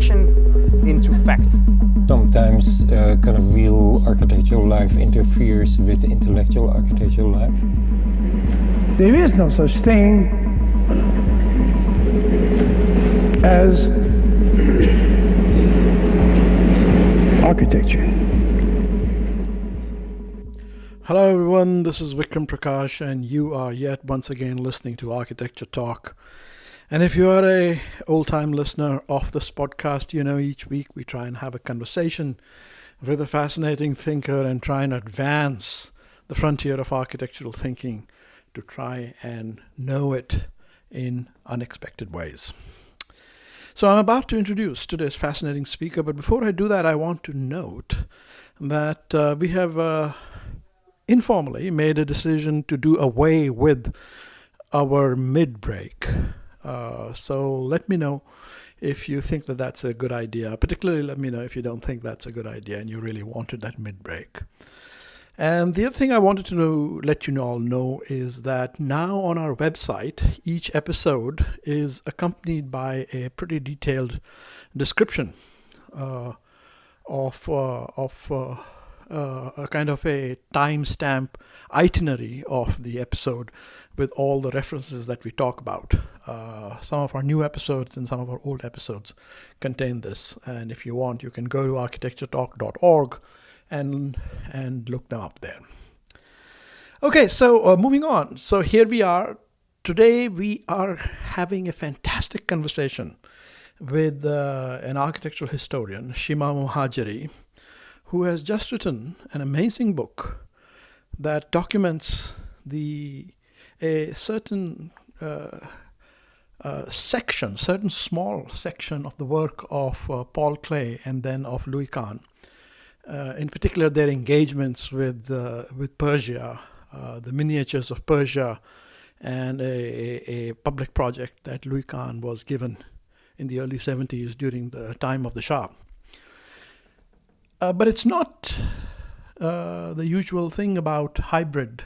fiction into fact. Sometimes kind of real architectural life interferes with intellectual architectural life. There is no such thing as architecture. Hello everyone, this is Vikram Prakash and you are yet once again listening to Architecture Talk. And if you are a old-time listener of this podcast, you know each week we try and have a conversation with a fascinating thinker and try and advance the frontier of architectural thinking to try and know it in unexpected ways. So I'm about to introduce today's fascinating speaker, but before I do that, I want to note that we have informally made a decision to do away with our mid-break. So let me know if you think that that's a good idea. Particularly let me know if you don't think that's a good idea and you really wanted that mid-break. And the other thing I wanted to let you all know is that now on our website, each episode is accompanied by a pretty detailed description of a kind of a timestamp itinerary of the episode with all the references that we talk about. Some of our new episodes and some of our old episodes contain this. And if you want, you can go to architecturetalk.org and look them up there. Okay, so moving on. So here we are. Today we are having a fantastic conversation with an architectural historian, Shima Mohajeri, who has just written an amazing book that documents a certain certain small section of the work of Paul Klee and then of Louis Kahn. In particular, their engagements with Persia, the miniatures of Persia, and a public project that Louis Kahn was given in the early 70s during the time of the Shah. But it's not the usual thing about hybrid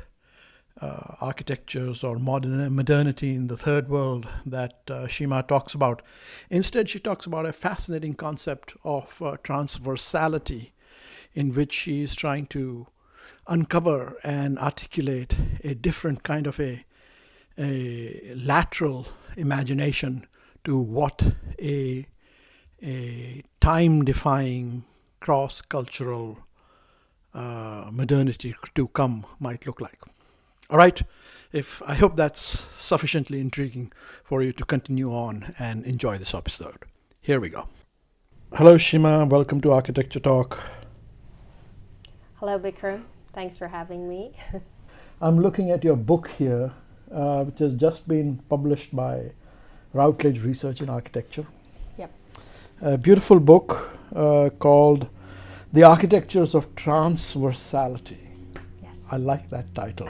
architectures or modernity in the third world that Shima talks about. Instead, she talks about a fascinating concept of transversality, in which she is trying to uncover and articulate a different kind of a lateral imagination to what a time-defying cross-cultural modernity to come might look like. All right, I hope that's sufficiently intriguing for you to continue on and enjoy this episode. Here we go. Hello, Shima. Welcome to Architecture Talk. Hello, Vikram. Thanks for having me. I'm looking at your book here, which has just been published by Routledge Research in Architecture. Yep. A beautiful book called The Architectures of Transversality. Yes. I like that title.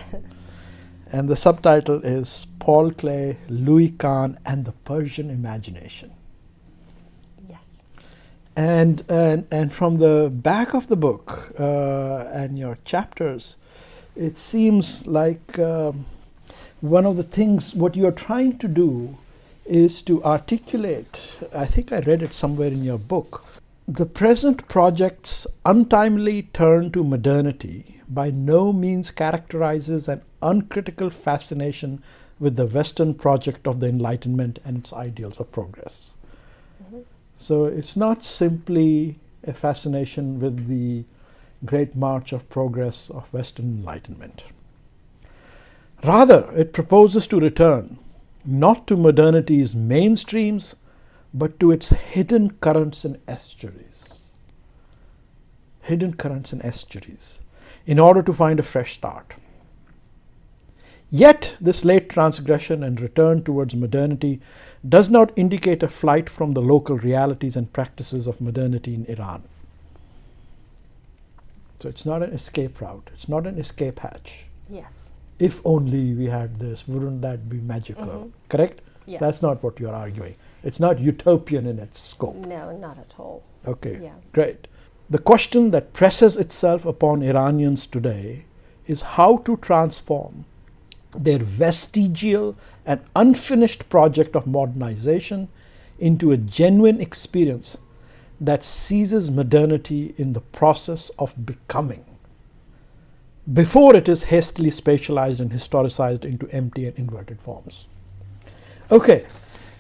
And the subtitle is Paul Klee, Louis Kahn, and the Persian Imagination. Yes. And from the back of the book and your chapters, it seems like one of the things, what you're trying to do is to articulate, I think I read it somewhere in your book, the present project's untimely turn to modernity by no means characterizes an uncritical fascination with the Western project of the Enlightenment and its ideals of progress. Mm-hmm. So it's not simply a fascination with the great march of progress of Western Enlightenment. Rather, it proposes to return not to modernity's mainstreams, but to its hidden currents and estuaries. Hidden currents and estuaries, in order to find a fresh start. Yet, this late transgression and return towards modernity does not indicate a flight from the local realities and practices of modernity in Iran. So it's not an escape route. It's not an escape hatch. Yes. If only we had this, wouldn't that be magical? Mm-hmm. Correct? Yes. That's not what you're arguing. It's not utopian in its scope. No, not at all. Okay, yeah. Great. The question that presses itself upon Iranians today is how to transform their vestigial and unfinished project of modernization into a genuine experience that seizes modernity in the process of becoming, before it is hastily spatialized and historicized into empty and inverted forms. Okay,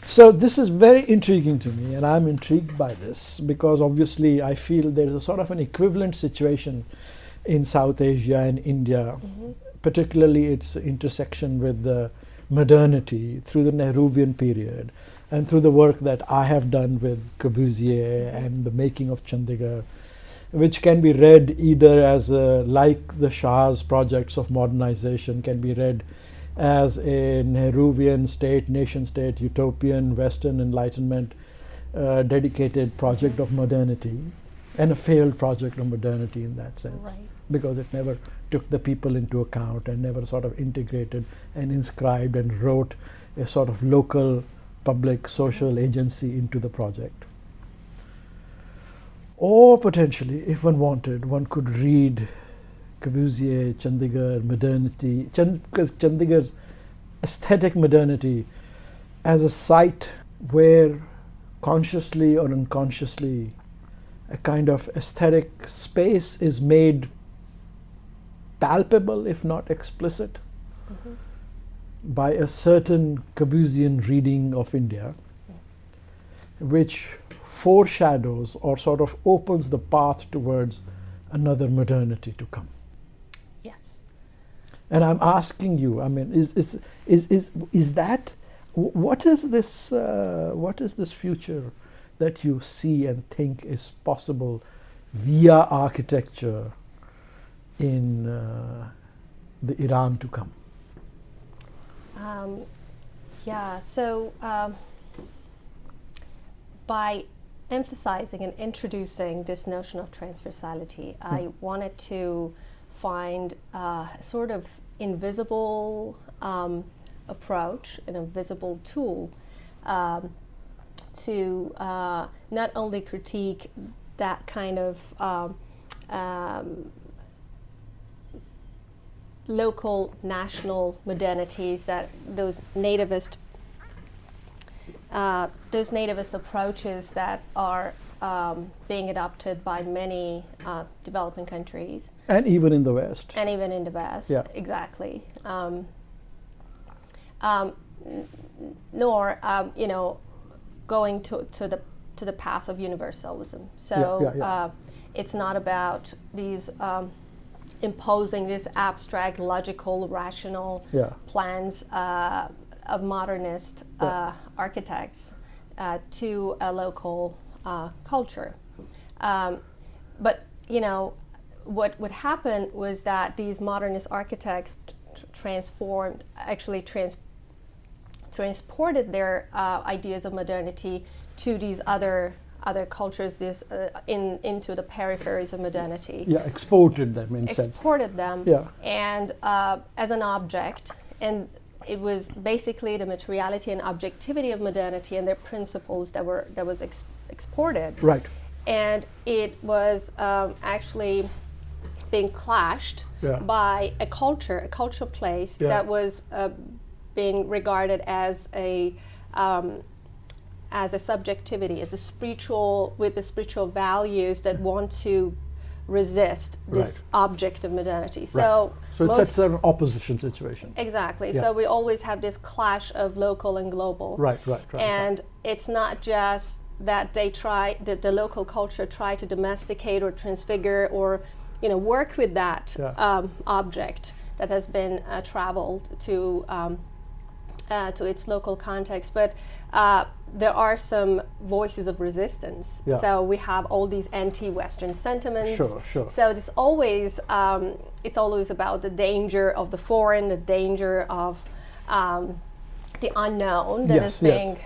so this is very intriguing to me, and I'm intrigued by this because obviously I feel there's a sort of an equivalent situation in South Asia and India, particularly its intersection with the modernity through the Nehruvian period and through the work that I have done with Corbusier and the making of Chandigarh, which can be read either as like the Shah's projects of modernization, can be read as a Nehruvian state, nation-state, utopian, Western Enlightenment dedicated project of modernity, and a failed project of modernity in that sense, Right. because it never took the people into account and never sort of integrated and inscribed and wrote a sort of local public social agency into the project. Or potentially, if one wanted, one could read Corbusier, Chandigarh, modernity, because Chandigarh's aesthetic modernity as a site where consciously or unconsciously a kind of aesthetic space is made palpable, if not explicit, by a certain Corbusian reading of India, which foreshadows or sort of opens the path towards another modernity to come. Yes. And I'm asking you, I mean, is that what is this future that you see and think is possible via architecture in the Iran to come? So by emphasizing and introducing this notion of transversality, I wanted to find a sort of invisible approach, an invisible tool to not only critique that kind of local, national modernities, that those nativist approaches that are being adopted by many developing countries. And even in the West. And even in the West, Yeah. exactly. Nor, going to the path of universalism. So Yeah. it's not about these imposing these abstract, logical, rational plans of modernist architects to a local culture. But what would happen was that these modernist architects transported their ideas of modernity to these other cultures, into the peripheries of modernity. Yeah, exported them in sense. Exported them, Yeah. and as an object, and it was basically the materiality and objectivity of modernity and their principles that was exported. Right. And it was actually being clashed by a cultural place that was being regarded as a subjectivity, as a spiritual, with the spiritual values that want to resist this object of modernity. So it's an opposition situation. Exactly. Yeah. So we always have this clash of local and global. Right. And it's not just that the local culture try to domesticate or transfigure or work with that object that has been traveled to its local context, but there are some voices of resistance. Yeah. So we have all these anti-Western sentiments. Sure. So it's always about the danger of the foreign, the danger of the unknown that is being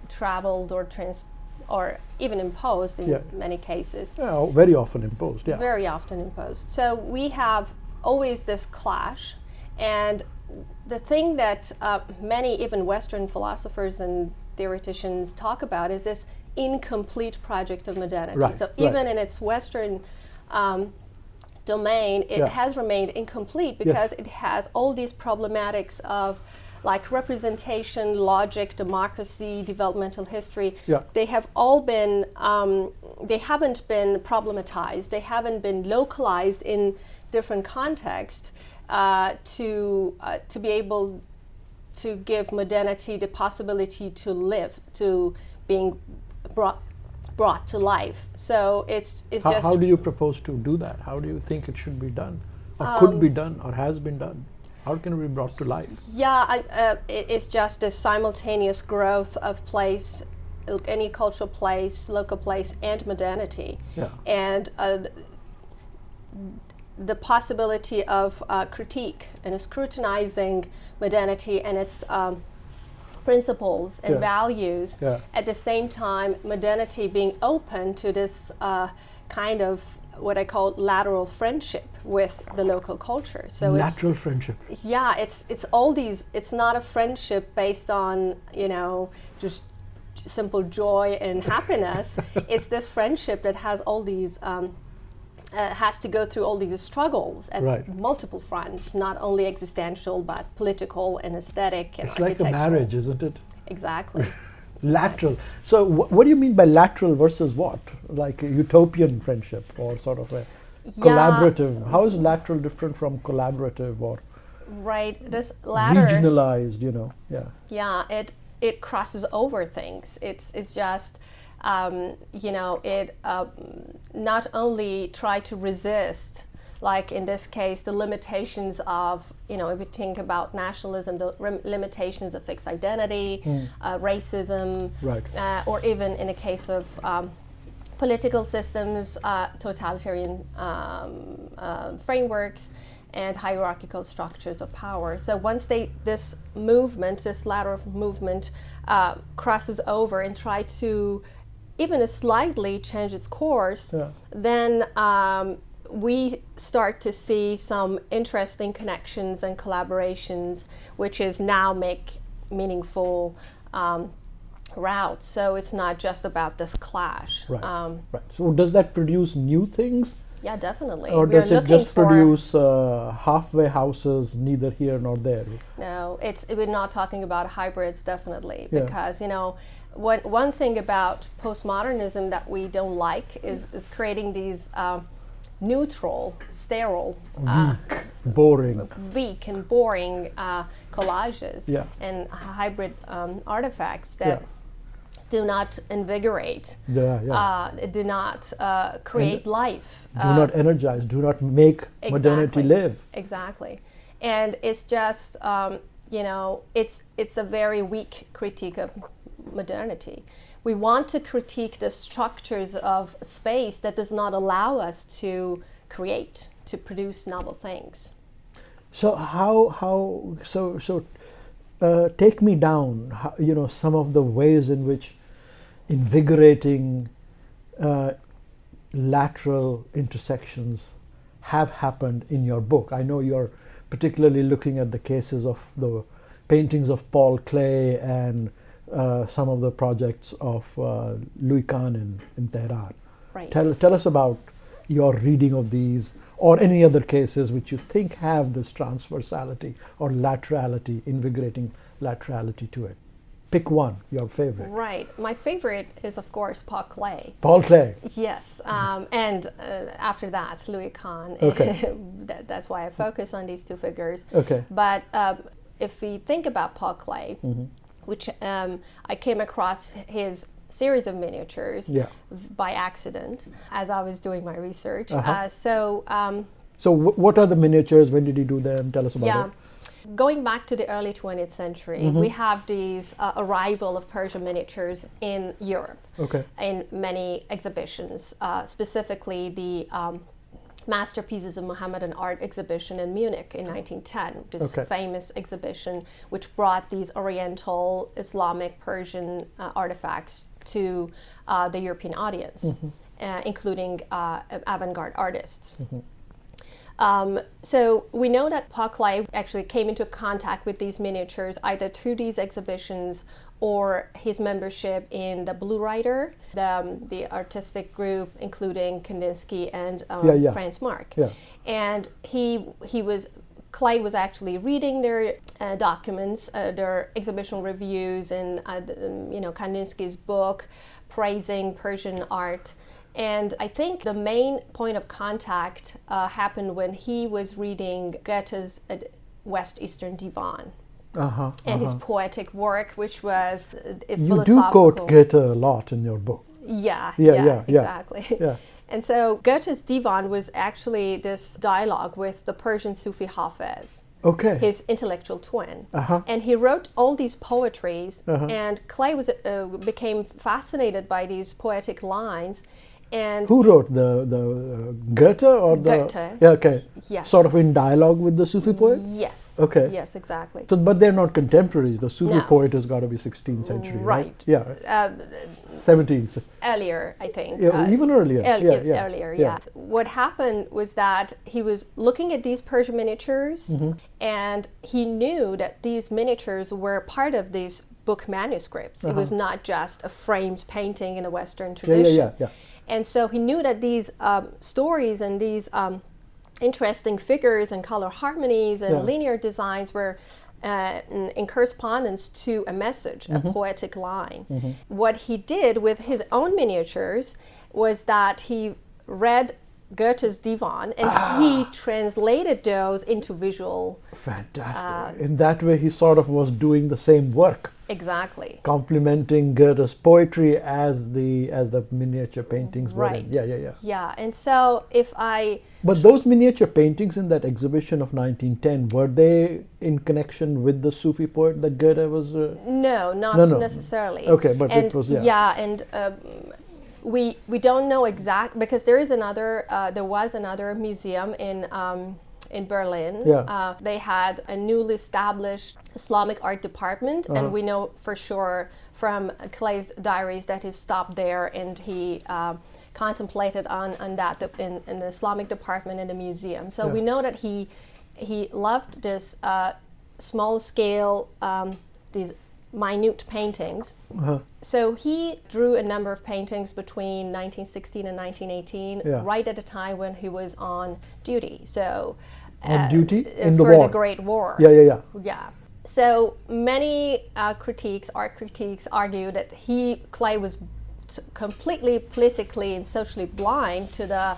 traveled or even imposed in many cases. Yeah, very often imposed. Yeah. Very often imposed. So we have always this clash, and the thing that many even Western philosophers and theoreticians talk about is this incomplete project of modernity. Right, So even in its Western domain, it has remained incomplete because it has all these problematics of like representation, logic, democracy, developmental history. Yeah. They have all been they haven't been problematized, they haven't been localized in different contexts to be able to give modernity the possibility to live, to being brought to life. So it's just... How do you propose to do that? How do you think it should be done? Or could be done, or has been done? How can it be brought to life? Yeah, it's just a simultaneous growth of place, any cultural place, local place, and modernity. Yeah. And the possibility of critique and scrutinizing modernity and its principles and values. Yeah. At the same time, modernity being open to this kind of what I call lateral friendship with the local culture. So lateral friendship. Yeah, it's all these. It's not a friendship based on just simple joy and happiness. It's this friendship that has all these. Has to go through all these struggles at multiple fronts, not only existential but political and aesthetic and It's like a marriage, isn't it? Exactly. Lateral. So what do you mean by lateral versus what? Like a utopian friendship or sort of a collaborative? How is lateral different from collaborative or this latter regionalized, Yeah, it crosses over things. It's just it not only try to resist, like in this case, the limitations of, if you think about nationalism, the limitations of fixed identity, racism, or even in the case of political systems, totalitarian frameworks and hierarchical structures of power. So once this lateral movement crosses over and try to even slightly change its course, then we start to see some interesting connections and collaborations, which is now make meaningful routes. So it's not just about this clash. Right. So does that produce new things? Yeah, definitely. Or does it just produce halfway houses, neither here nor there? No, we're not talking about hybrids, definitely, because one thing about postmodernism that we don't like is creating these neutral, sterile, weak and boring collages and hybrid artifacts that do not invigorate, do not create life. Do not energize, do not make modernity live. Exactly. And it's just, it's a very weak critique of modernity. We want to critique the structures of space that does not allow us to create, to produce novel things. So take me down, some of the ways in which invigorating lateral intersections have happened in your book. I know you're particularly looking at the cases of the paintings of Paul Klee and some of the projects of Louis Kahn in Tehran. Right. Tell us about your reading of these or any other cases which you think have this transversality or laterality, invigorating laterality to it. Pick one, your favorite. Right. My favorite is, of course, Paul Klee. Paul Klee. Yes. And after that, Louis Kahn. Okay. That's why I focus on these two figures. Okay. But if we think about Paul Klee, which I came across his series of miniatures by accident as I was doing my research. So what are the miniatures? When did you do them? Tell us about it. Going back to the early 20th century, we have these arrival of Persian miniatures in Europe in many exhibitions, specifically the Masterpieces of Mohammadan Art exhibition in Munich in 1910, this famous exhibition which brought these Oriental, Islamic, Persian artifacts to the European audience, including avant-garde artists. So we know that Paul Klee actually came into contact with these miniatures either through these exhibitions or his membership in the Blue Rider, the artistic group including Kandinsky and Franz Marc. And Klee was actually reading their documents, their exhibition reviews, and Kandinsky's book praising Persian art. And I think the main point of contact happened when he was reading Goethe's West Eastern Divan. And his poetic work, which was philosophical. You do quote Goethe a lot in your book. Yeah, Yeah, exactly. Yeah. And so Goethe's Divan was actually this dialogue with the Persian Sufi Hafez, Okay. his intellectual twin. And he wrote all these poetries, and Klee became fascinated by these poetic lines. And who wrote the Goethe or the Goethe. Yeah, okay. Yes. Sort of in dialogue with the Sufi poet? Yes. Okay. Yes, exactly. So, but they're not contemporaries. The Sufi No. poet has got to be 16th century, right? Yeah. 17th. Earlier, I think. Yeah, even earlier. Earlier, yeah. What happened was that he was looking at these Persian miniatures, and he knew that these miniatures were part of these book manuscripts. It was not just a framed painting in a Western tradition. Yeah. And so he knew that these stories and these interesting figures and color harmonies and linear designs were in correspondence to a message, a poetic line. What he did with his own miniatures was that he read Goethe's Divan and he translated those into visual. Fantastic. In that way, he sort of was doing the same work. Exactly. Complementing Goethe's poetry as the miniature paintings were. Right. Yeah. And so But those miniature paintings in that exhibition of 1910, were they in connection with the Sufi poet that Goethe was? No, not necessarily. Okay, but it was we don't know exact, because there was another museum in Berlin. They had a newly established Islamic art department, and we know for sure from Klee's diaries that he stopped there and he contemplated on that in the Islamic department in the museum. So we know that he loved this small scale, these minute paintings. So he drew a number of paintings between 1916 and 1918, right at the time when he was on duty. So on duty in the for war. the Great War. Yeah. So many art critiques argue that Klee was completely politically and socially blind to the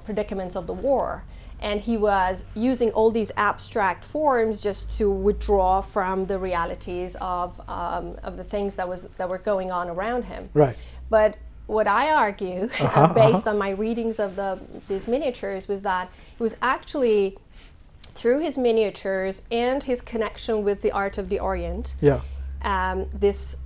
predicaments of the war. And he was using all these abstract forms just to withdraw from the realities of the things that were going on around him. Right. But what I argue, based on my readings of these miniatures, was that it was actually through his miniatures and his connection with the art of the Orient, this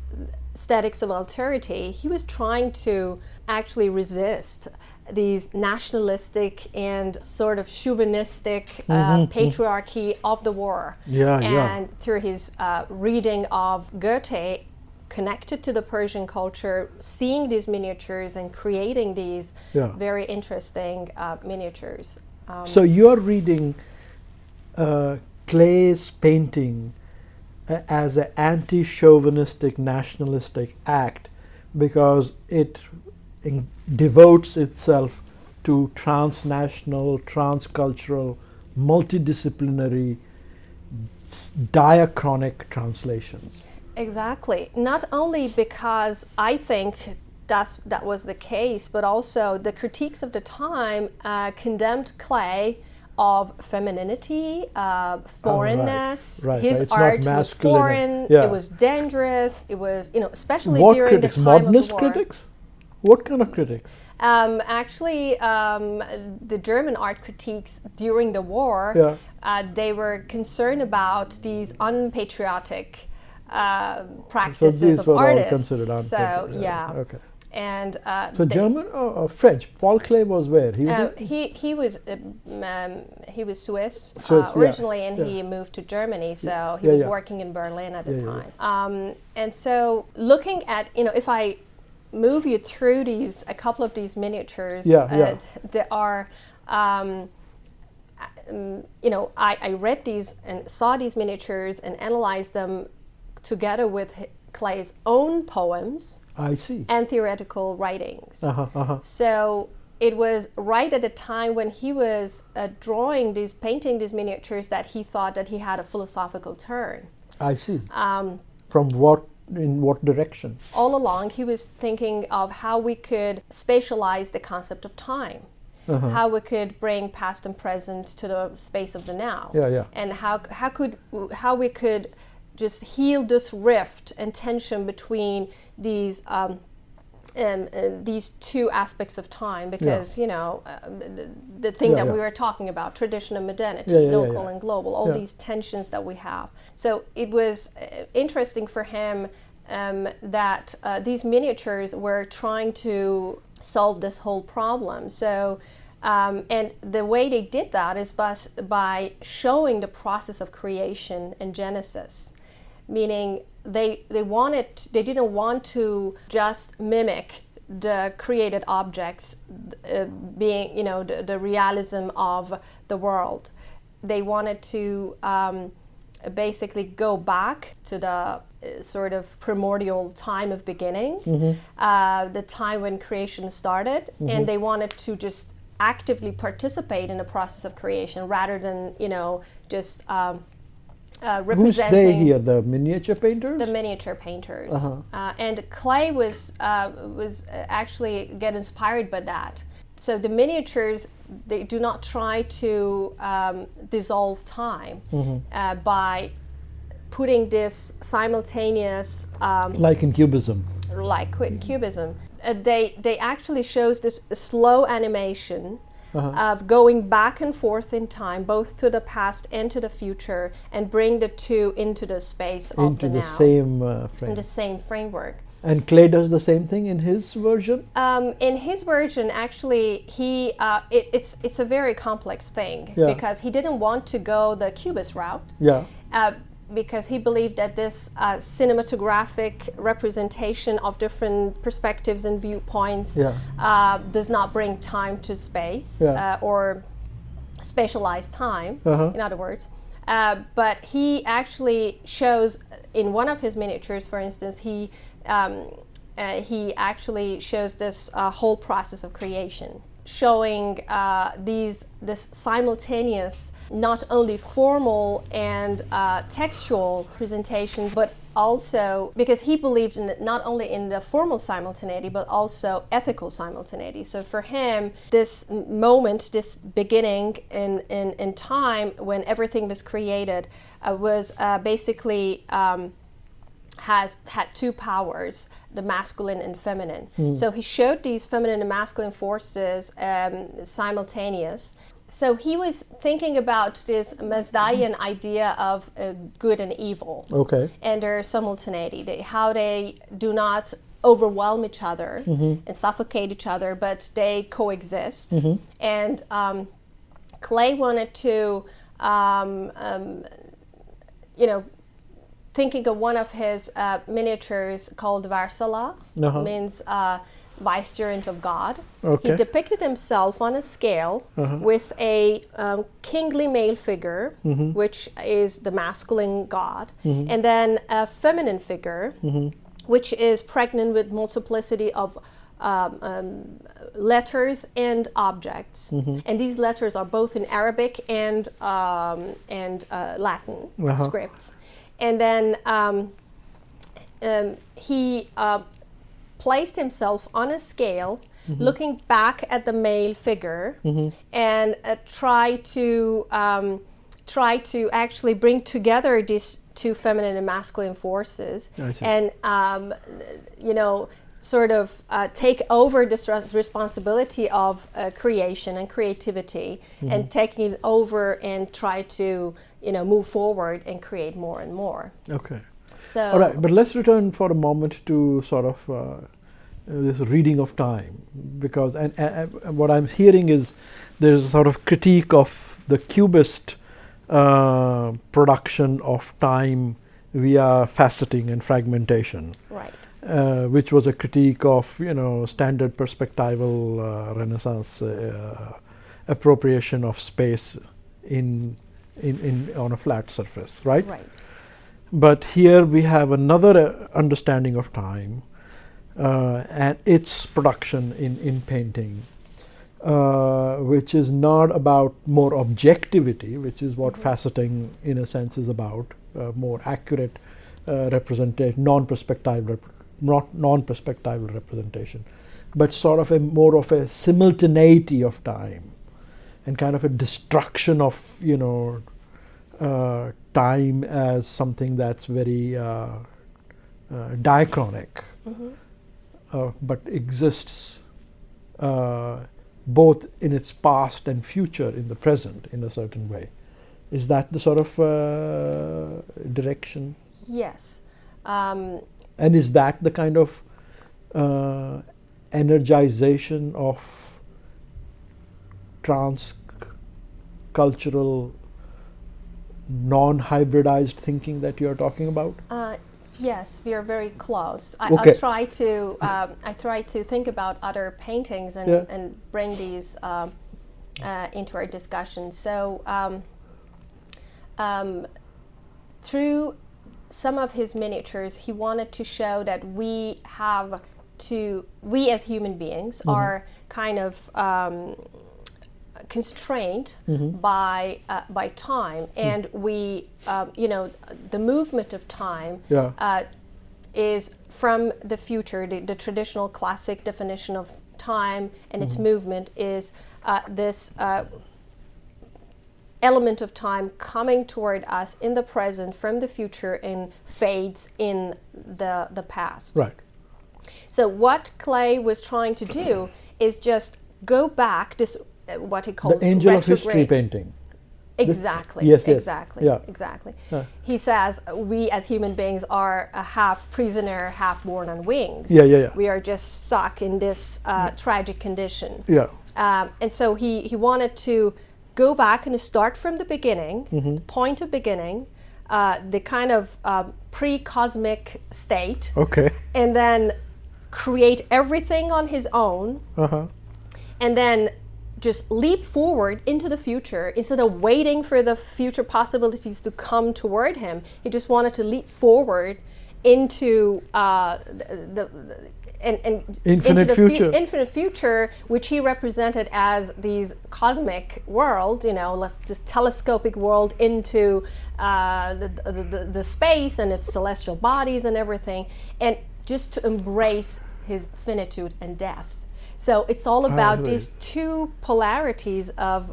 aesthetics of alterity, he was trying to actually resist these nationalistic and sort of chauvinistic patriarchy of the war. And through his reading of Goethe, connected to the Persian culture, seeing these miniatures and creating these very interesting miniatures. So you're reading Klee's painting as an anti-chauvinistic, nationalistic act because it devotes itself to transnational, transcultural, multidisciplinary, diachronic translations. Exactly. Not only because I think that was the case, but also the critiques of the time condemned Klee of femininity, foreignness. His art was foreign. It was dangerous. It was, especially during the time modernist of the war. Critics? What kind of critics? Actually, the German art critiques during the war, they were concerned about these unpatriotic practices of artists. Okay. And so German or French? Paul Klee was where? He was Swiss originally, and he moved to Germany. So he was working in Berlin at the time. And so looking at, if I move you through a couple of these miniatures, there are. I read these and saw these miniatures and analyzed them together with Klee's own poems. I see. And theoretical writings. So it was right at a time when he was painting these miniatures, that he thought that he had a philosophical turn. I see. From what in what direction? All along, he was thinking of how we could spatialize the concept of time. How we could bring past and present to the space of the now, and how we could just heal this rift and tension between these two aspects of time, because the thing that we were talking about, tradition and modernity, local and global, all these tensions that we have. So it was interesting for him that these miniatures were trying to solve this whole problem. So and the way they did that is by showing the process of creation and genesis, meaning they didn't want to just mimic the created objects being the realism of the world. They wanted to basically go back to the sort of primordial time of beginning, the time when creation started, and they wanted to just actively participate in the process of creation rather than just representing. Who's they here? The miniature painters? The miniature painters. And Klee was actually get inspired by that. So the miniatures, they do not try to dissolve time by putting this simultaneous like in Cubism. Cubism. They actually shows this slow animation of going back and forth in time, both to the past and to the future, and bring the two into the space of the now. Frame. In the same framework. And Klee does the same thing in his version? In his version, actually, it's a very complex thing, because he didn't want to go the Cubist route. Because he believed that this cinematographic representation of different perspectives and viewpoints does not bring time to space or spatialized time, in other words. But he actually shows in one of his miniatures, for instance, he actually shows this whole process of creation, showing this simultaneous, not only formal and textual presentations, but also because he believed in not only in the formal simultaneity, but also ethical simultaneity. So for him, this moment, this beginning in time when everything was created, was basically had two powers, the masculine and feminine. So he showed these feminine and masculine forces simultaneous. So he was thinking about this Mazda'ian idea of good and evil, and their simultaneity, how they do not overwhelm each other and suffocate each other, but they coexist. And Klee wanted to, thinking of one of his miniatures called Varasala, means vicegerent of God. He depicted himself on a scale with a kingly male figure, which is the masculine god, and then a feminine figure, which is pregnant with multiplicity of letters and objects, and these letters are both in Arabic and Latin scripts. And then he placed himself on a scale, looking back at the male figure, and try to actually bring together these two feminine and masculine forces, and sort of take over this responsibility of creation and creativity, and taking it over and try to move forward and create more and more. So, all right, but let's return for a moment to sort of this reading of time, because and what I'm hearing is there's a sort of critique of the Cubist production of time via faceting and fragmentation, which was a critique of standard perspectival Renaissance appropriation of space in on a flat surface, right? But here we have another understanding of time and its production in painting, which is not about more objectivity, which is what faceting in a sense is about, more accurate representation, non-perspectival representation, but sort of more of a simultaneity of time, and kind of a destruction of time as something that's very diachronic, but exists both in its past and future in the present in a certain way. Is that the sort of direction? Yes. And is that the kind of energization of trans-cultural, non-hybridized thinking that you're talking about? Yes, we are very close. Okay. I try to think about other paintings and bring these into our discussion. So through some of his miniatures, he wanted to show that we as human beings are kind of constrained by time, and we, the movement of time is from the future. The traditional classic definition of time and its movement is this element of time coming toward us in the present from the future and fades in the past. Right. So what Klee was trying to do is just go back, this what he calls the angel of retrograde. history painting. Exactly. Yes, yes. Exactly. Yeah. Exactly. Yeah. He says we as human beings are a half prisoner, half born on wings. Yeah. We are just stuck in this tragic condition. Yeah. And so he wanted to go back and start from the beginning, the point of beginning, the kind of pre-cosmic state, Okay. and then create everything on his own, and then just leap forward into the future instead of waiting for the future possibilities to come toward him. He just wanted to leap forward into Infinite future. Infinite future, which he represented as these cosmic world, this telescopic world into the space and its celestial bodies and everything, and just to embrace his finitude and death. So it's all about these two polarities of,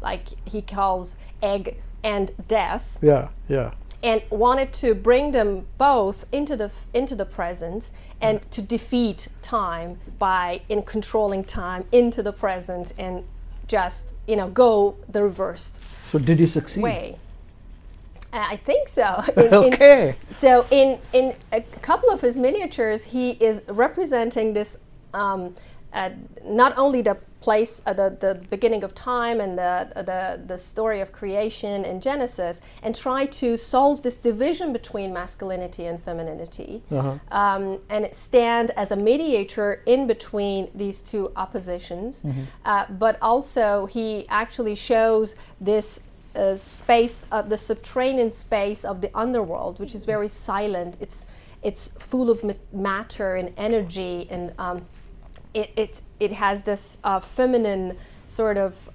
like he calls egg and death. Yeah. And wanted to bring them both into the present and to defeat time by controlling time into the present and just go the reversed So did he succeed? way. I think so. Okay. So in a couple of his miniatures, he is representing this not only the place, the beginning of time and the story of creation in Genesis, and try to solve this division between masculinity and femininity, and stand as a mediator in between these two oppositions. But also he actually shows this space of the subterranean space of the underworld, which is very silent. It's full of matter and energy, and it has this feminine sort of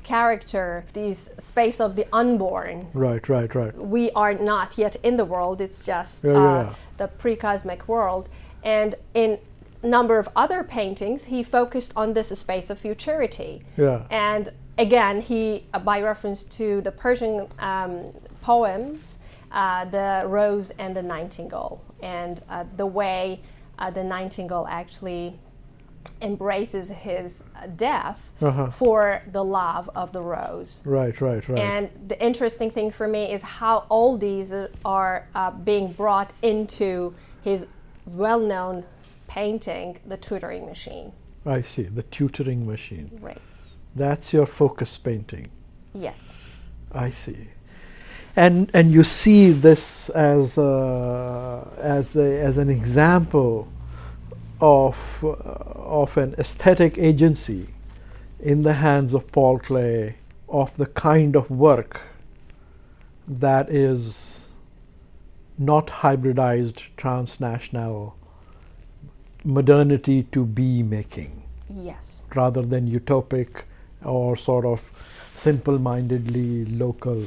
character, this space of the unborn. Right. We are not yet in the world, it's just the pre-cosmic world. And in a number of other paintings, he focused on this space of futurity. Yeah. And again, he, by reference to the Persian poems, the Rose and the Nightingale, and the way the nightingale actually embraces his death for the love of the rose. Right. And the interesting thing for me is how all these are being brought into his well-known painting, The Tutoring Machine. I see, The Tutoring Machine. Right. That's your focus painting. Yes. I see. And you see this as an example of an aesthetic agency in the hands of Paul Klee, of the kind of work that is not hybridized transnational modernity to be making. Yes. Rather than utopic or sort of simple-mindedly local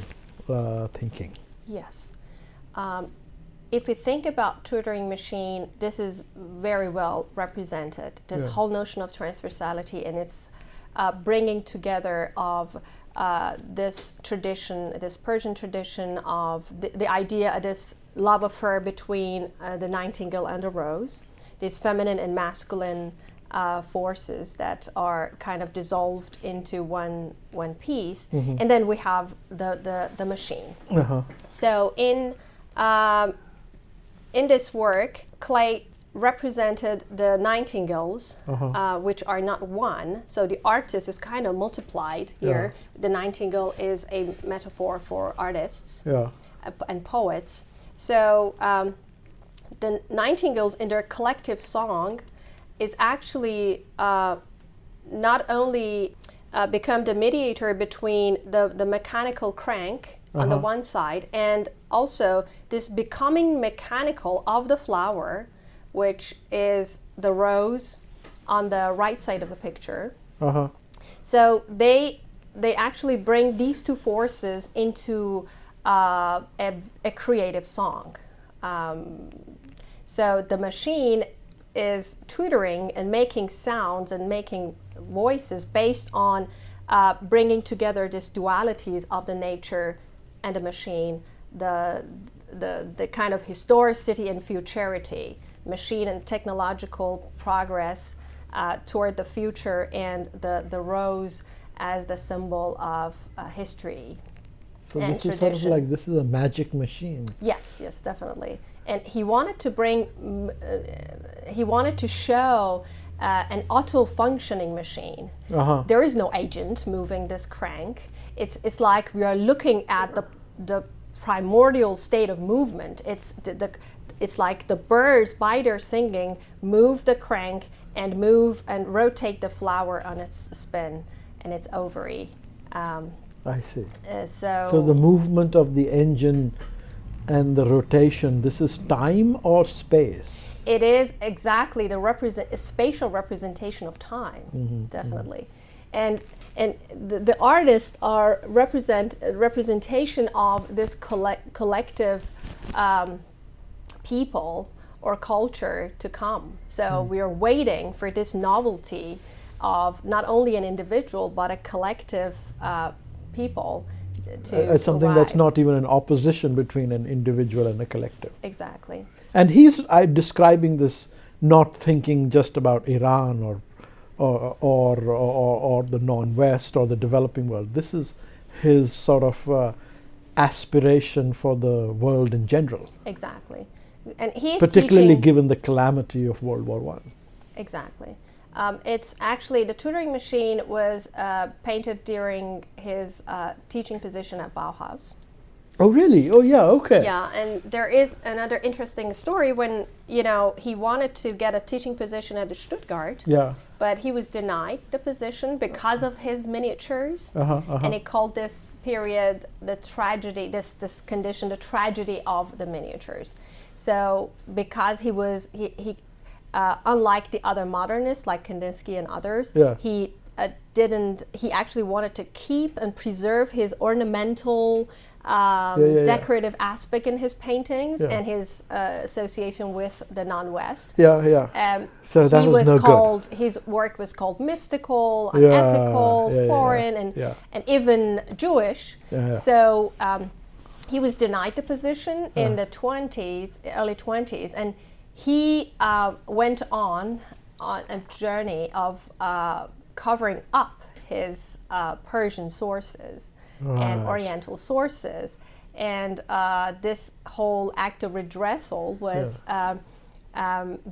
thinking. Yes. if you think about tutoring machine, this is very well represented. This whole notion of transversality and its bringing together of this tradition, this Persian tradition of the idea, this love affair between the nightingale and the rose, these feminine and masculine forces that are kind of dissolved into one piece, and then we have the machine. So in this work, Klee represented the nightingales, which are not one. So the artist is kind of multiplied here. The nightingale is a metaphor for artists and poets. So the nightingales in their collective song is actually not only become the mediator between the mechanical crank on the one side, and also this becoming mechanical of the flower, which is the rose on the right side of the picture. So they actually bring these two forces into a creative song. So the machine is tutoring and making sounds and making voices based on bringing together these dualities of the nature and the machine, the kind of historicity and futurity, machine and technological progress toward the future, and the rose as the symbol of history. So and this tradition. is sort of like, this is a magic machine. Yes, definitely. And he wanted to show an auto-functioning machine. There is no agent moving this crank. It's like we are looking at the primordial state of movement. It's like the birds, by their singing, move the crank and move and rotate the flower on its spin and its ovary. I see. So the movement of the engine and the rotation, this is time or space? It is exactly the spatial representation of time, definitely. And the artists are representation of this collective people or culture to come. So we are waiting for this novelty of not only an individual but a collective people to something that's not even an opposition between an individual and a collective. Exactly. And he's describing this, not thinking just about Iran or the non-West or the developing world. This is his sort of aspiration for the world in general. Exactly. And he's particularly given the calamity of World War I. Exactly. It's actually, the tutoring machine was painted during his teaching position at Bauhaus. Oh, really? Oh, yeah, okay. Yeah, and there is another interesting story when, he wanted to get a teaching position at the Stuttgart, but he was denied the position because of his miniatures, and he called this period the tragedy, this condition, the tragedy of the miniatures. So because he was, he unlike the other modernists like Kandinsky and others, he actually wanted to keep and preserve his ornamental decorative aspect in his paintings and his association with the non-West. So that was no good. His work was called mystical, unethical, foreign, and even Jewish. So he was denied the position in the early 20s, and he went on a journey of covering up his Persian sources and Oriental sources, and this whole act of redressal was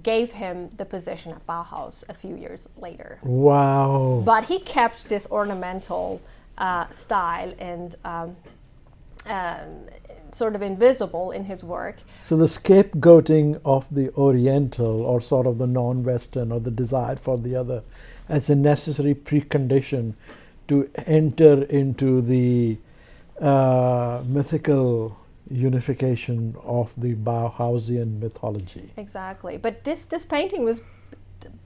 gave him the position at Bauhaus a few years later. Wow! But he kept this ornamental style and sort of invisible in his work. So the scapegoating of the Oriental, or sort of the non-Western, or the desire for the other, as a necessary precondition to enter into the mythical unification of the Bauhausian mythology. Exactly. But this painting was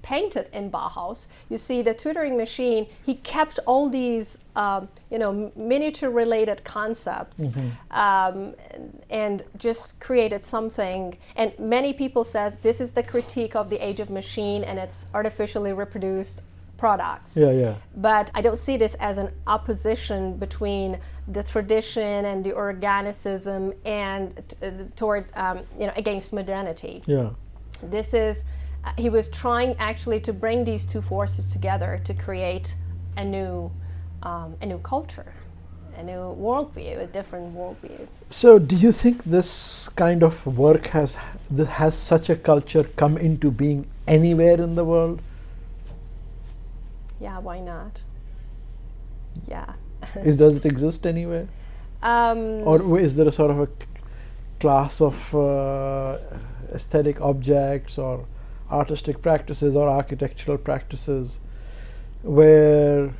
painted in Bauhaus. You see the tutoring machine, he kept all these miniature related concepts, and just created something. And many people says this is the critique of the age of machine and its artificially reproduced products. But I don't see this as an opposition between the tradition and the organicism and toward against modernity. This is he was trying actually to bring these two forces together to create a new culture, a new worldview, a different worldview. So do you think this kind of work has such a culture come into being anywhere in the world? Yeah, why not? Yeah. Does it exist anywhere? Or is there a sort of a class of aesthetic objects or artistic practices or architectural practices where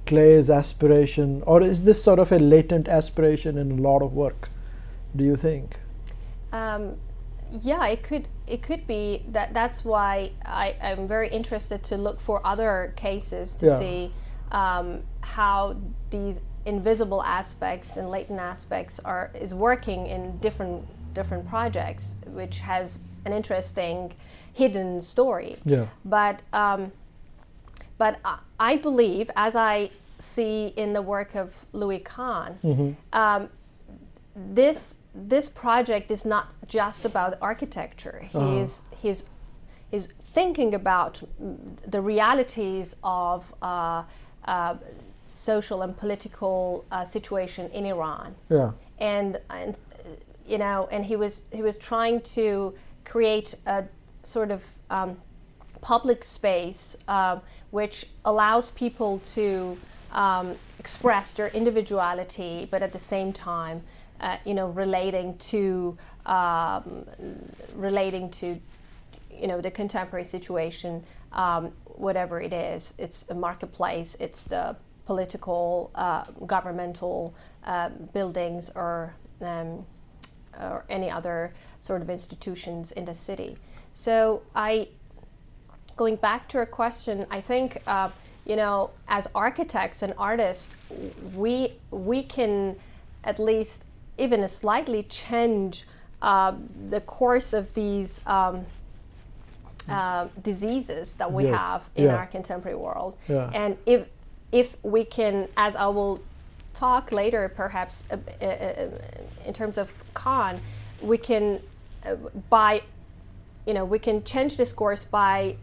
Klee's aspiration, or is this sort of a latent aspiration in a lot of work, do you think? Yeah, it could be that. That's why I'm very interested to look for other cases to see how these invisible aspects and latent aspects is working in different projects, which has an interesting hidden story. But I believe, as I see in the work of Louis Kahn, this project is not just about architecture. He's thinking about the realities of social and political situation in Iran. And he was trying to create a sort of public space which allows people to express their individuality, but at the same time relating to the contemporary situation, whatever it is. It's a marketplace, it's the political, governmental buildings, or any other sort of institutions in the city. So going back to your question, I think as architects and artists, we can at least even slightly change the course of these diseases that we have in our contemporary world. And if we can, as I will talk later perhaps in terms of Kahn, we can we can change this course by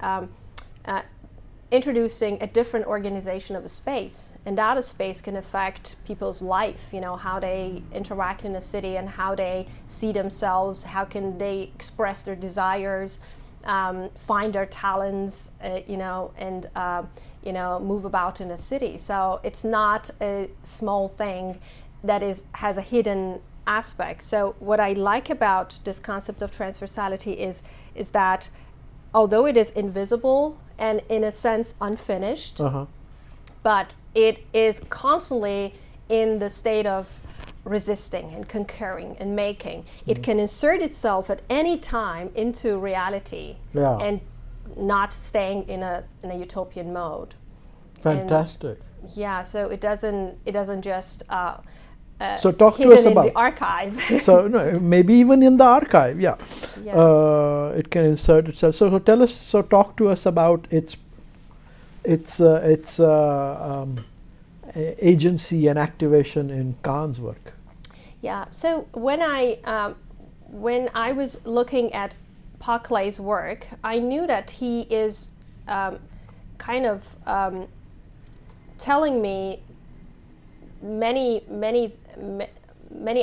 introducing a different organization of a space, and that a space can affect people's life, how they interact in a city and how they see themselves, how can they express their desires, find their talents, and move about in a city. So it's not a small thing that has a hidden aspect. So what I like about this concept of transversality is that although it is invisible and in a sense unfinished, but it is constantly in the state of resisting and concurring and making. It can insert itself at any time into reality and not staying in a utopian mode. Fantastic. And so it doesn't just so talk hidden to us about in the archive. So no, maybe even in the archive, it can insert itself. So tell us. So talk to us about its agency and activation in Kahn's work. Yeah. So when I was looking at Paul Klee's work, I knew that he is kind of telling me many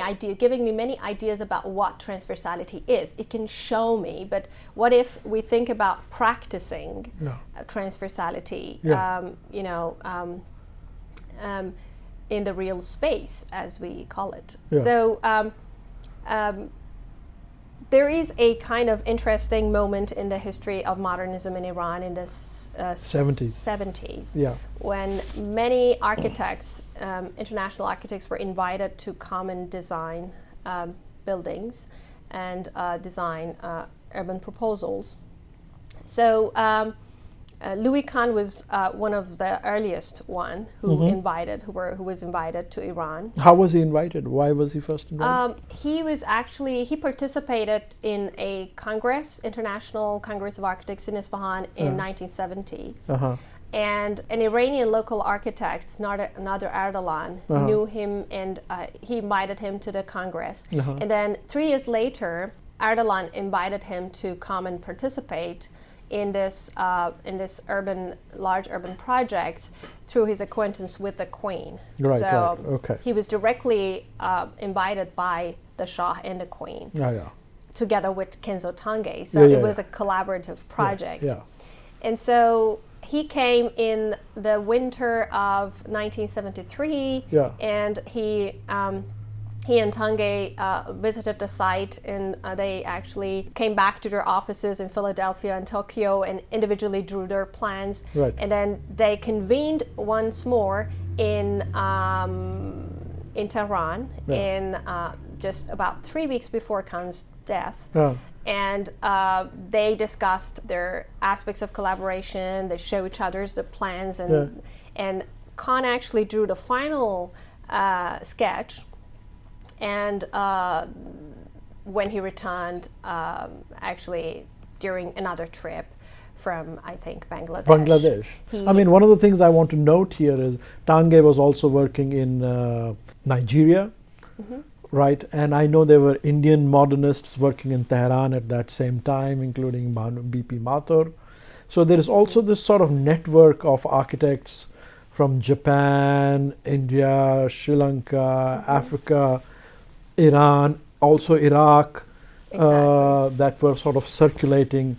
ideas, giving me many ideas about what transversality is. It can show me, but what if we think about practicing transversality, in the real space, as we call it. So there is a kind of interesting moment in the history of modernism in Iran in the 70s, when many architects, international architects, were invited to come and design buildings and design urban proposals. So Louis Kahn was one of the earliest one who was invited to Iran. How was he invited? Why was he first invited? He participated in a Congress, International Congress of Architects in Isfahan in 1970. And an Iranian local architect, Nader Erdogan, knew him, and he invited him to the Congress. And then 3 years later, Erdogan invited him to come and participate in this large urban project through his acquaintance with the Queen. He was directly invited by the Shah and the Queen, together with Kenzo Tange. So it was a collaborative project. And so he came in the winter of 1973, and he and Tange visited the site, and they actually came back to their offices in Philadelphia and Tokyo and individually drew their plans. And then they convened once more in Tehran in just about 3 weeks before Khan's death. And they discussed their aspects of collaboration. They showed each other the plans, and Kahn actually drew the final sketch. And when he returned, actually during another trip from, I think, Bangladesh. One of the things I want to note here is Tange was also working in Nigeria, right? And I know there were Indian modernists working in Tehran at that same time, including B.P. Mathur. So there is also this sort of network of architects from Japan, India, Sri Lanka, Africa, Iran, also Iraq, that were sort of circulating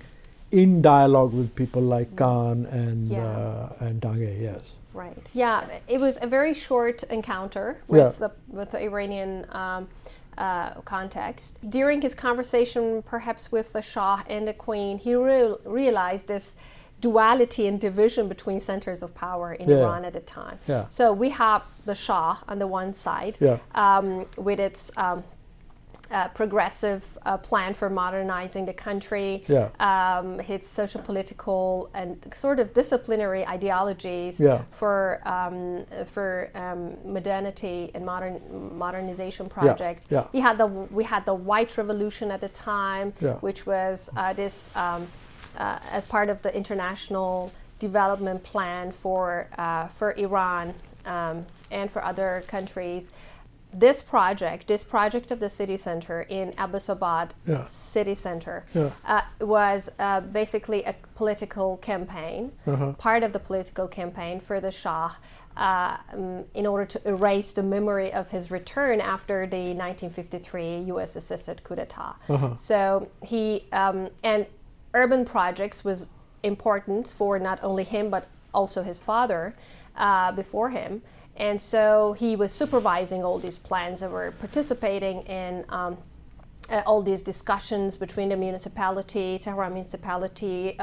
in dialogue with people like Kahn and Tange. Yes. Right. Yeah, it was a very short encounter with the Iranian context. During his conversation, perhaps with the Shah and the Queen, he realized this duality and division between centers of power in Iran at the time. So we have the Shah on the one side with its progressive plan for modernizing the country, its social-political and sort of disciplinary ideologies for modernity and modernization project. We had the White Revolution at the time, which was this as part of the international development plan for Iran and for other countries. This project of the city center in Abbasabad city center was basically a political campaign, part of the political campaign for the Shah in order to erase the memory of his return after the 1953 US-assisted coup d'etat. So he and urban projects was important for not only him but also his father before him. And so he was supervising all these plans that were participating in all these discussions between the municipality, Tehran municipality,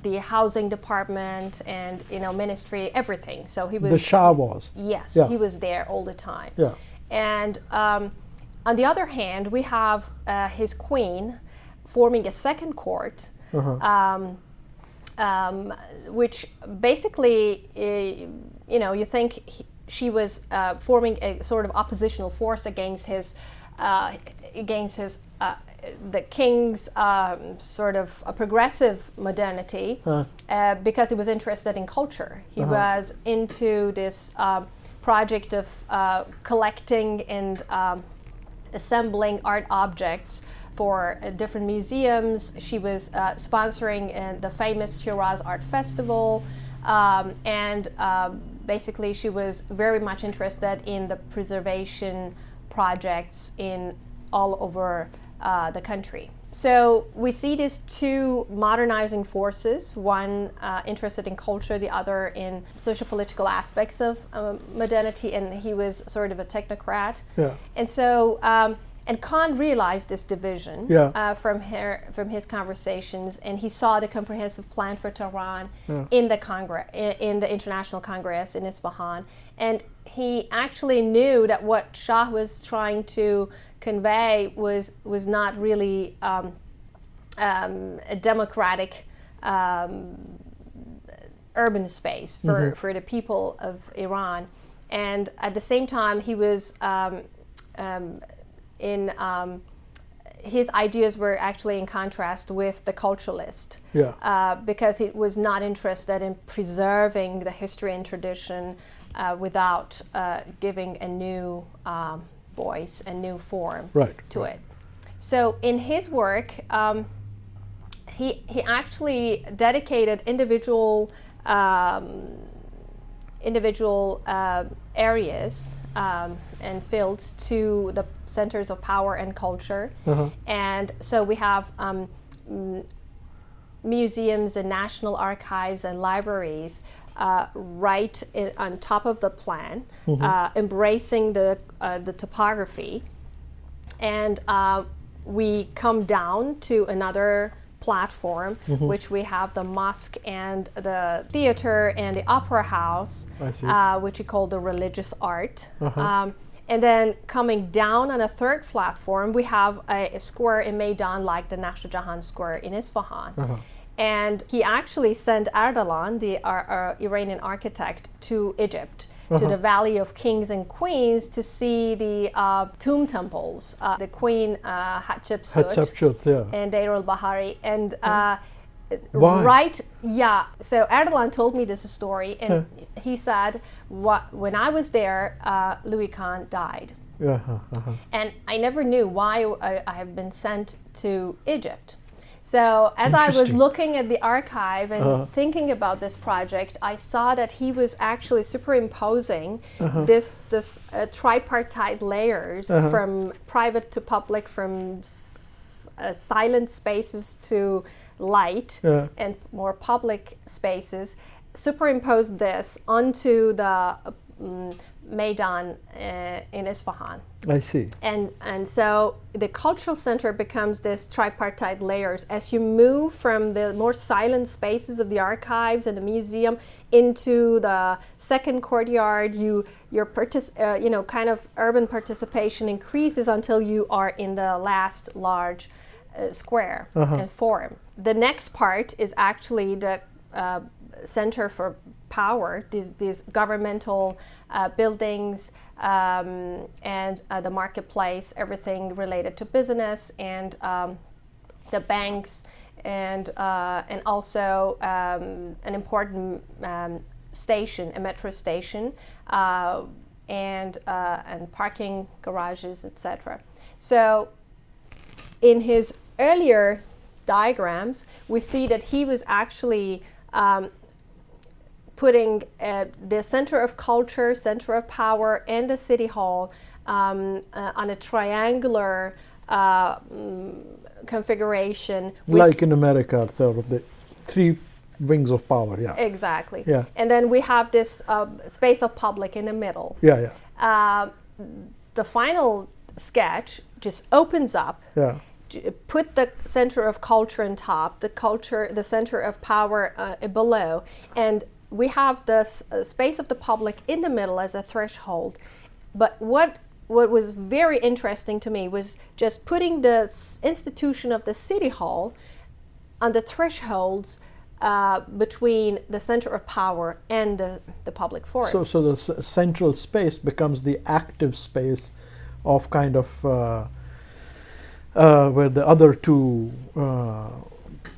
the housing department, and ministry, everything. So he was. The Shah was. Yes, he was there all the time. And on the other hand, we have his queen forming a second court. Which basically, you think she was forming a sort of oppositional force against the king's sort of a progressive modernity, because he was interested in culture. He was into this project of collecting and assembling art objects for different museums. She was sponsoring the famous Shiraz Art Festival, and basically she was very much interested in the preservation projects in all over the country. So we see these two modernizing forces, one interested in culture, the other in social-political aspects of modernity, and he was sort of a technocrat. And so and Kahn realized this division from his conversations, and he saw the comprehensive plan for Tehran in the in the International Congress in Isfahan, and he actually knew that what Shah was trying to convey was not really a democratic urban space for the people of Iran. And at the same time, he was his ideas were actually in contrast with the culturalist, because he was not interested in preserving the history and tradition without giving a new voice, a new form to it. So in his work, he actually dedicated individual areas and fields to the centers of power and culture. And so we have museums and national archives and libraries on top of the plan, embracing the topography. And we come down to another platform, which we have the mosque and the theater and the opera house, which we call the religious art. And then coming down on a third platform, we have a square in Meydan, like the Naqsh Jahan Square in Isfahan. And he actually sent Erdogan, the Iranian architect, to Egypt, to the Valley of Kings and Queens, to see the tomb temples, the Queen Hatshepsut and Deir al-Bahari. And so Erdogan told me this story, and he said, when I was there, Louis Kahn died. And I never knew why I have been sent to Egypt. So as I was looking at the archive and thinking about this project, I saw that he was actually superimposing this tripartite layers from private to public, from silent spaces to light and more public spaces, superimposed this onto the Meydan in Isfahan. I see. And so the cultural center becomes this tripartite layers. As you move from the more silent spaces of the archives and the museum into the second courtyard, your kind of urban participation increases until you are in the last large square and forum. The next part is actually the center for power, these governmental buildings and the marketplace, everything related to business, and the banks, and also an important station, a metro station, and parking garages, etc. So in his earlier diagrams, we see that he was actually putting the center of culture, center of power, and the city hall on a triangular configuration. Like in America, sort of the three wings of power, Exactly. Yeah. And then we have this space of public in the middle. The final sketch just opens up. Put the center of culture on top, the center of power below, and we have the space of the public in the middle as a threshold. But what was very interesting to me was just putting the institution of the city hall on the thresholds between the center of power and the public forum. So the central space becomes the active space of kind of where the other two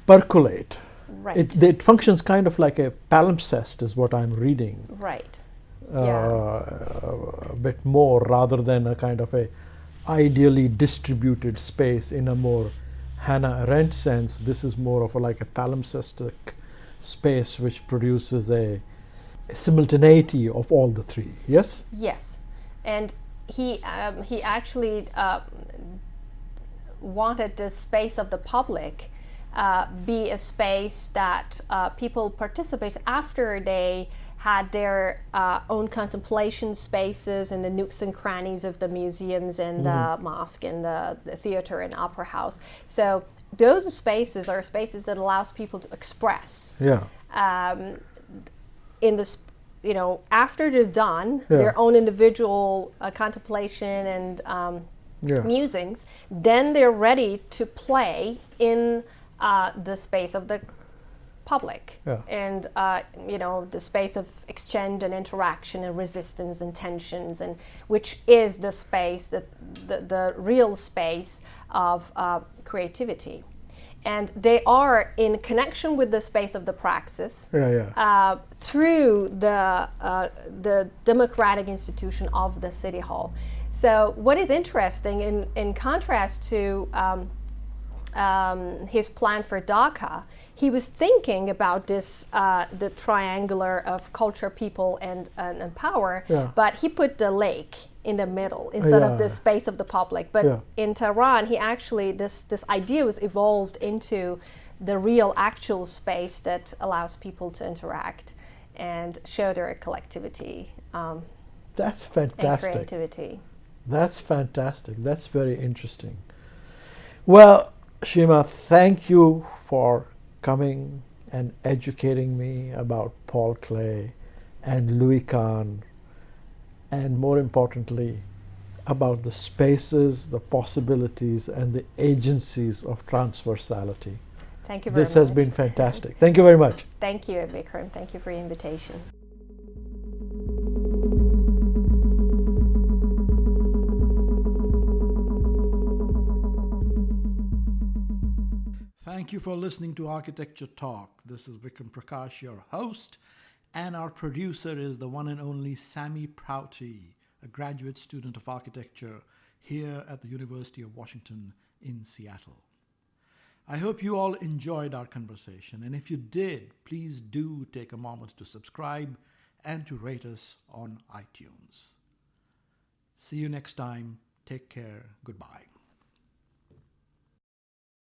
percolate. Right. It functions kind of like a palimpsest, is what I'm reading. Right. A bit more, rather than a kind of a ideally distributed space in a more Hannah Arendt sense. This is more of like a palimpsestic space which produces a simultaneity of all the three. Yes? Yes. And he actually wanted the space of the public be a space that people participate after they had their own contemplation spaces in the nooks and crannies of the museums and the mosque and the theater and opera house. So those spaces are spaces that allows people to express. In this, after they're done, their own individual contemplation and musings, then they're ready to play in the space of the public, and the space of exchange and interaction and resistance and tensions, and which is the space, that the real space of creativity. And they are in connection with the space of the praxis through the democratic institution of the city hall. So what is interesting, in contrast to his plan for Dhaka, he was thinking about this, the triangular of culture, people, and power, but he put the lake in the middle instead of the space of the public. But in Tehran, he actually, this idea was evolved into the real, actual space that allows people to interact and show their collectivity. That's fantastic. And creativity. That's fantastic. That's very interesting. Well, Shima, thank you for coming and educating me about Paul Klee and Louis Kahn, and more importantly, about the spaces, the possibilities, and the agencies of transversality. Thank you very much. This has been fantastic. Thank you very much. Thank you, Vikram. Thank you for your invitation. Thank you for listening to Architecture Talk. This is Vikram Prakash, your host, and our producer is the one and only Sammy Prouty, a graduate student of architecture here at the University of Washington in Seattle. I hope you all enjoyed our conversation, and if you did, please do take a moment to subscribe and to rate us on iTunes. See you next time. Take care. Goodbye.